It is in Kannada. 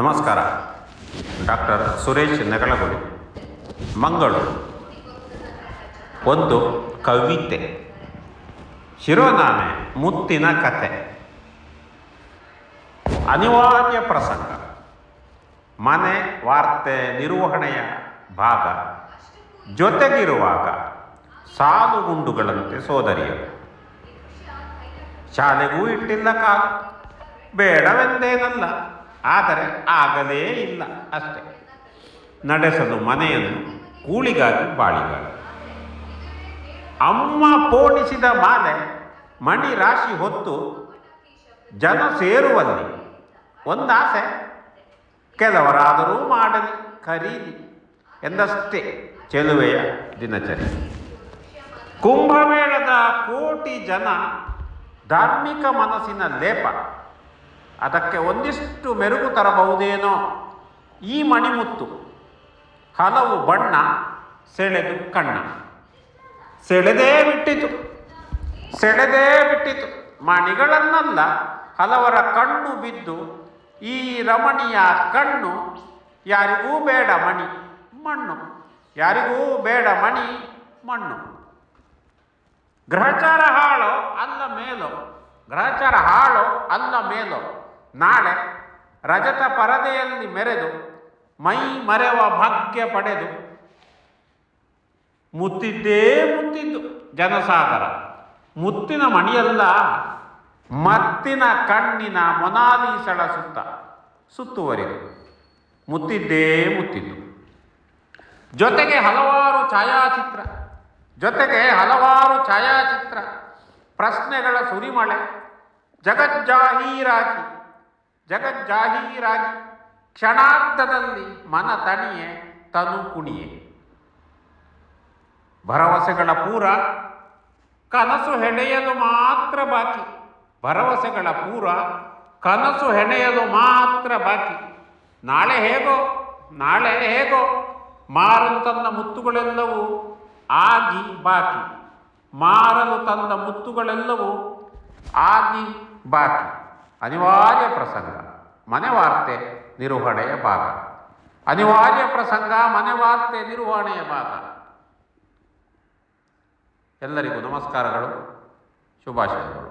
ನಮಸ್ಕಾರ. ಡಾಕ್ಟರ್ ಸುರೇಶ್ ನೆಗಳಗುಳಿ, ಮಂಗಳೂರು. ಒಂದು ಕವಿತೆ. ಶಿರೋನಾಮೆ ಮುತ್ತಿನ ಕತೆ. ಅನಿವಾರ್ಯ ಪ್ರಸಂಗ. ಮನೆ ವಾರ್ತೆ ನಿರ್ವಹಣೆಯ ಭಾಗ. ಜೊತೆಗಿರುವಾಗ ಸಾಲುಗುಂಡುಗಳಂತೆ ಸೋದರಿಯರು. ಶಾಲೆಗೂ ಇಟ್ಟಿಲ್ಲ ಕಾಲು, ಬೇಡವೆಂದೇನಲ್ಲ, ಆದರೆ ಆಗಲೇ ಇಲ್ಲ ಅಷ್ಟೆ. ನಡೆಸಲು ಮನೆಯನ್ನು ಕೂಳಿಗಾಗಿ ಬಾಳಿಗಾಗಿ. ಅಮ್ಮ ಪೋಣಿಸಿದ ಮಾಲೆ ಮಣಿ ರಾಶಿ ಹೊತ್ತು ಜನ ಸೇರುವಲ್ಲಿ ಒಂದಾಸೆ, ಕೆಲವರಾದರೂ ಮಾಡಲಿ ಖರೀದಿ ಎಂದಷ್ಟೇ ಚೆಲುವೆಯ ದಿನಚರಿ. ಕುಂಭಮೇಳದ ಕೋಟಿ ಜನ ಧಾರ್ಮಿಕ ಮನಸ್ಸಿನ ಲೇಪ. ಅದಕ್ಕೆ ಒಂದಿಷ್ಟು ಮೆರುಗು ತರಬಹುದೇನೋ ಈ ಮಣಿಮುತ್ತು. ಹಲವು ಬಣ್ಣ ಸೆಳೆದು ಕಣ್ಣ ಸೆಳೆದೇ ಬಿಟ್ಟಿತು ಮಣಿಗಳನ್ನಲ್ಲ, ಹಲವರ ಕಣ್ಣು ಬಿದ್ದು ಈ ರಮಣೀಯ ಕಣ್ಣು. ಯಾರಿಗೂ ಬೇಡ ಮಣಿ ಮಣ್ಣು, ಯಾರಿಗೂ ಬೇಡ ಮಣಿ ಮಣ್ಣು. ಗ್ರಹಚಾರ ಹಾಳೋ ಅಲ್ಲ ಮೇಲೋ, ನಾಳೆ ರಜತ ಪರದೆಯಲ್ಲಿ ಮೆರೆದು ಮೈ ಮರೆವ ಭಾಗ್ಯ ಪಡೆದು ಮುತ್ತಿದ್ದು ಜನಸಾಗರ. ಮುತ್ತಿನ ಮಣಿಯಲ್ಲ, ಮತ್ತಿನ ಕಣ್ಣಿನ ಮೊನಾಲಿಸಳ ಸುತ್ತುವರಿದು ಮುತ್ತಿದ್ದು. ಜೊತೆಗೆ ಹಲವಾರು ಛಾಯಾಚಿತ್ರ, ಪ್ರಶ್ನೆಗಳ ಸುರಿಮಳೆ. ಜಗಜ್ಜಾಹೀರಾಗಿ ಕ್ಷಣಾರ್ಧದಲ್ಲಿ ಮನ ತಣಿಯೆ ತನು ಕುಣಿಯೆ. ಭರವಸೆಗಳ ಪೂರ ಕನಸು ಹೆಣೆಯಲು ಮಾತ್ರ ಬಾಕಿ. ನಾಳೆ ಹೇಗೋ ಮಾರಲು ತಂದ ಮುತ್ತುಗಳೆಲ್ಲವೂ ಆಗಿ ಬಾಕಿ. ಅನಿವಾರ್ಯ ಪ್ರಸಂಗ ಮನೆ ವಾರ್ತೆ ನಿರ್ವಹಣೆಯ ಭಾಗ. ಎಲ್ಲರಿಗೂ ನಮಸ್ಕಾರಗಳು, ಶುಭಾಶಯಗಳು.